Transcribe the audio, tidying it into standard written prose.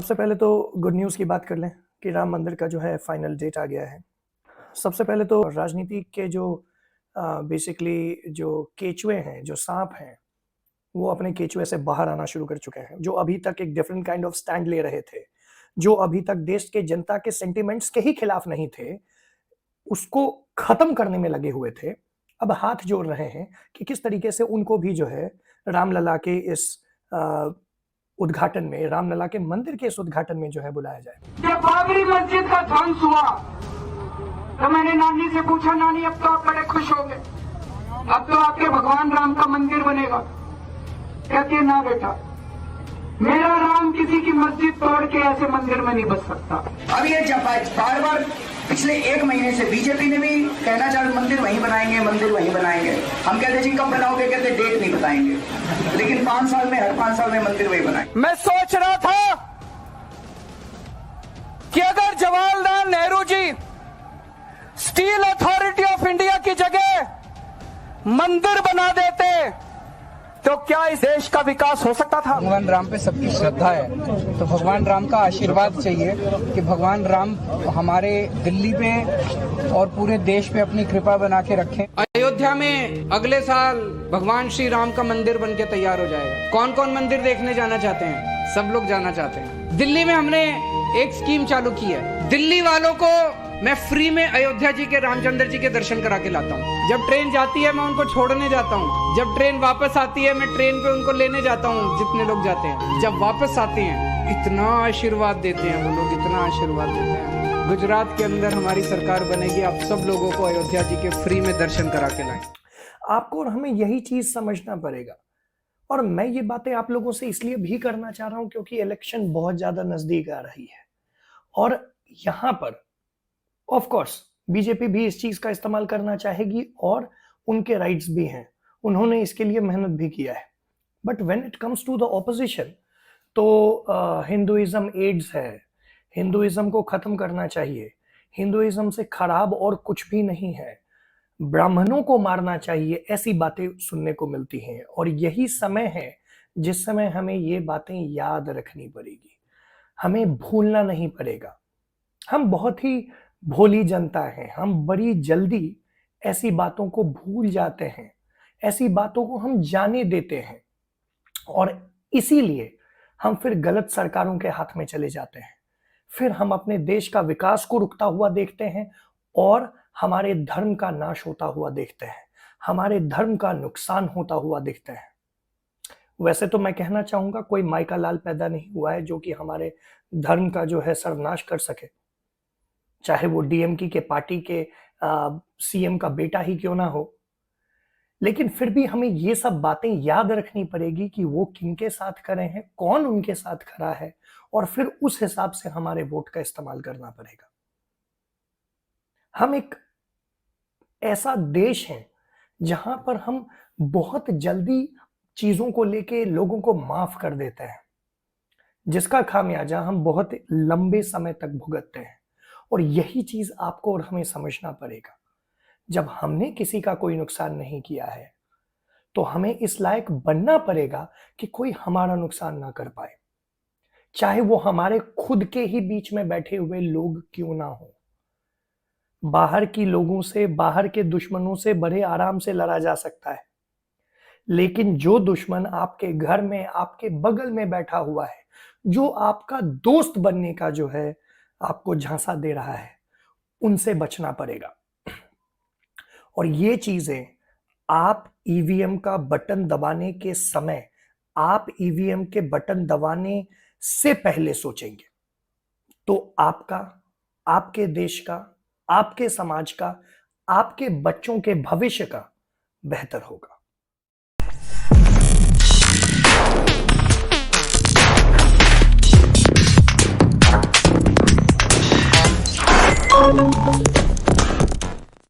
सबसे पहले तो गुड न्यूज़ की बात कर लें कि राम मंदिर का जो है फाइनल डेट आ गया है। सबसे पहले तो राजनीति के जो बेसिकली जो केचुए हैं, जो साँप हैं, वो अपने केचुए से बाहर आना शुरू कर चुके हैं। जो अभी तक एक डिफरेंट काइंड ऑफ स्टैंड ले रहे थे, जो अभी तक देश के जनता के सेंटिमेंट्स के ही खिलाफ नहीं थे, उसको खत्म करने में लगे हुए थे। अब हाथ जोड़ रहे हैं कि किस तरीके से उनको भी जो है रामलला के इस अ, उद्घाटन में, रामलला के मंदिर के इस उद्घाटन में जो है बुलाया जाए। जब बाबरी मस्जिद का ध्वंस हुआ तो मैंने नानी से पूछा, नानी अब तो आप बड़े खुश हो गए, अब तो आपके भगवान राम का मंदिर बनेगा। कहती है, ना बेटा, मेरा राम किसी की मस्जिद तोड़ के ऐसे मंदिर में नहीं बस सकता। अब ये बार बार पिछले 1 महीने से बीजेपी ने भी कहना चालू, मंदिर वहीं बनाएंगे, मंदिर वहीं बनाएंगे। हम कहते जी कब बनाओगे, कहते डेट नहीं बताएंगे, लेकिन 5 साल में, हर 5 साल में मंदिर वहीं बनाएंगे। मैं सोच रहा था कि अगर Jawaharlal Nehru ji steel authority of India की जगह मंदिर बना देते तो क्या इस देश का विकास हो सकता था? भगवान राम पे सबकी श्रद्धा है, तो भगवान राम का आशीर्वाद चाहिए कि भगवान राम हमारे दिल्ली पे और पूरे देश पे अपनी कृपा बना के रखें। अयोध्या में अगले साल भगवान श्री राम का मंदिर बनके तैयार हो जाएगा। कौन कौन मंदिर देखने जाना चाहते हैं? सब लोग जाना चाहते हैं। दिल्ली में हमने एक स्कीम चालू की है, दिल्ली वालों को मैं फ्री में अयोध्या जी के रामचंद्र जी के दर्शन करा के लाता हूँ। जब ट्रेन जाती है मैं उनको छोड़ने जाता हूँ, जब ट्रेन वापस आती है मैं ट्रेन पे उनको लेने जाता हूँ, जितने लोग जाते हैं। जब वापस आते हैं इतना आशीर्वाद देते हैं वो लोग, इतना आशीर्वाद देते हैं। गुजरात के अंदर हमारी सरकार बनेगी, आप सब लोगों को अयोध्या जी के फ्री में दर्शन करा के लाएं। आपको और हमें यही चीज समझना पड़ेगा। और मैं ये बातें आप लोगों से इसलिए भी करना चाह रहा हूं क्योंकि इलेक्शन बहुत ज्यादा नजदीक आ रही है और यहां पर ऑफ कोर्स बीजेपी भी इस चीज का इस्तेमाल करना चाहेगी और उनके राइट्स भी हैं, उन्होंने इसके लिए मेहनत भी किया है। But when it comes to the opposition तो हिंदुइज्म एड्स है, हिंदुइज्म को खत्म करना चाहिए, हिंदुइज्म से खराब और कुछ भी नहीं है, ब्राह्मणों को मारना चाहिए, ऐसी बातें सुनने को मिलती हैं। और यही समय है जिस समय हमें ये बातें याद रखनी पड़ेगी, हमें भूलना नहीं पड़ेगा। हम बहुत ही भोली जनता है, हम बड़ी जल्दी ऐसी बातों को भूल जाते हैं, ऐसी बातों को हम जाने देते हैं और इसीलिए हम फिर गलत सरकारों के हाथ में चले जाते हैं। फिर हम अपने देश का विकास को रुकता हुआ देखते हैं और हमारे धर्म का नाश होता हुआ देखते हैं, हमारे धर्म का नुकसान होता हुआ देखते हैं। वैसे तो मैं कहना चाहूंगा कोई माइका लाल पैदा नहीं हुआ है जो कि हमारे धर्म का जो है सर्वनाश कर सके, चाहे वो डीएमके के पार्टी के सीएम का बेटा ही क्यों ना हो। लेकिन फिर भी हमें ये सब बातें याद रखनी पड़ेगी कि वो किनके साथ खड़े हैं, कौन उनके साथ खड़ा है और फिर उस हिसाब से हमारे वोट का इस्तेमाल करना पड़ेगा। हम एक ऐसा देश है जहां पर हम बहुत जल्दी चीजों को लेके लोगों को माफ कर देते हैं, जिसका खामियाजा हम बहुत लंबे समय तक भुगतते हैं। और यही चीज आपको और हमें समझना पड़ेगा। जब हमने किसी का कोई नुकसान नहीं किया है तो हमें इस लायक बनना पड़ेगा कि कोई हमारा नुकसान ना कर पाए, चाहे वो हमारे खुद के ही बीच में बैठे हुए लोग क्यों ना हो। बाहर की लोगों से, बाहर के दुश्मनों से बड़े आराम से लड़ा जा सकता है, लेकिन जो दुश्मन आपके घर में, आपके बगल में बैठा हुआ है, जो आपका दोस्त बनने का जो है आपको झांसा दे रहा है, उनसे बचना पड़ेगा। और ये चीजें आप ईवीएम का बटन दबाने के समय, आप ईवीएम के बटन दबाने से पहले सोचेंगे तो आपका, आपके देश का, आपके समाज का, आपके बच्चों के भविष्य का बेहतर होगा।